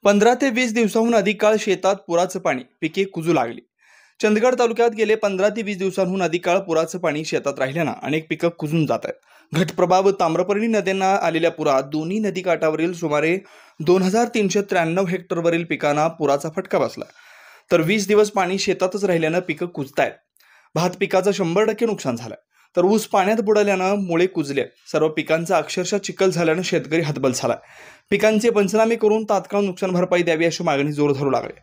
15 ते 20 दिवसांहून अधिक काळ शेतात पुराचं पाणी, पिके कुजू लागली. चंदगड तालुक्यात गेले 15 ते 20 दिवसांहून अधिक काळ पुराचं पाणी शेतात राहिल्यानं अनेक पिकं कुजून जात आहेत. घटप्रभा व ताम्रपर्णी नद्यांना आलेल्या पुरात दोन्ही नदीकाठावरील सुमारे 2393 हेक्टरवरील पिकांना पुराचा फटका बसला. तर 20 दिवस पाणी शेतातच राहिल्यानं पिकं कुजतायत. भात पिकाचं 100% नुकसान झालंय. तर ऊस पाण्यात बुडाल्यानं मुळे कुजले. सर्व पिकांचा अक्षरशः चिखल झाल्यानं शेतकरी हतबल झालाय. पिकांचे पंचनामे करून तात्काळ नुकसान भरपाई द्यावी अशी मागणी जोर धरू लागली.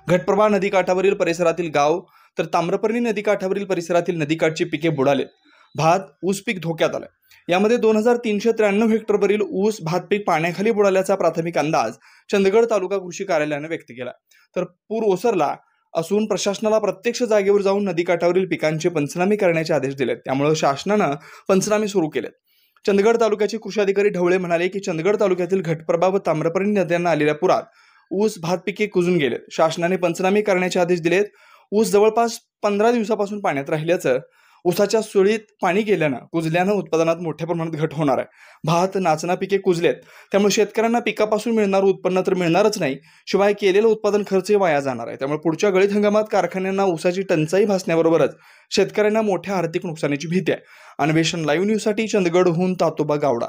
घटप्रभा नदीकाठावरील परिसरातील गाव तर ताम्रपर्णी नदीकाठावरील परिसरातील नदीकाठची पिके बुडाले. भात ऊस पीक धोक्यात आलंय. यामध्ये 2393 हेक्टरवरील ऊस भात पीक पाण्याखाली बुडाल्याचा प्राथमिक अंदाज चंदगड तालुका कृषी कार्यालयाने व्यक्त केला. तर पूर ओसरला असून प्रशासनाला प्रत्यक्ष जागेवर जाऊन नदीकाठावरील पिकांचे पंचनामे करण्याचे आदेश दिलेत. त्यामुळे शासनानं पंचनामे सुरू केलेत. चंदगड तालुक्याचे कृषी अधिकारी ढवळे म्हणाले की चंदगड तालुक्यातील घटप्रभा व ताम्रपर्णी नद्यांना आलेल्या पुरात ऊस भात पिके कुजून गेलेत. शासनाने पंचनामे करण्याचे आदेश दिलेत. ऊस जवळपास 15 दिवसापासून पाण्यात राहिल्याचं, ऊसाच्या सुळीत पाणी गेल्यानं कुजल्यानं उत्पादनात मोठ्या प्रमाणात घट होणार आहे. भात नाचना पिके कुजलेत. त्यामुळे शेतकऱ्यांना पिकापासून मिळणारं उत्पन्न तर मिळणारच नाही, शिवाय केलेलं उत्पादन खर्चही वाया जाणार आहे. त्यामुळे पुढच्या गळीत हंगामात कारखान्यांना ऊसाची टंचाई भासण्याबरोबरच शेतकऱ्यांना मोठ्या आर्थिक नुकसानीची भीती आहे. अन्वेषण लाईव्ह न्यूजसाठी चंदगडहून तातोबा गावडा.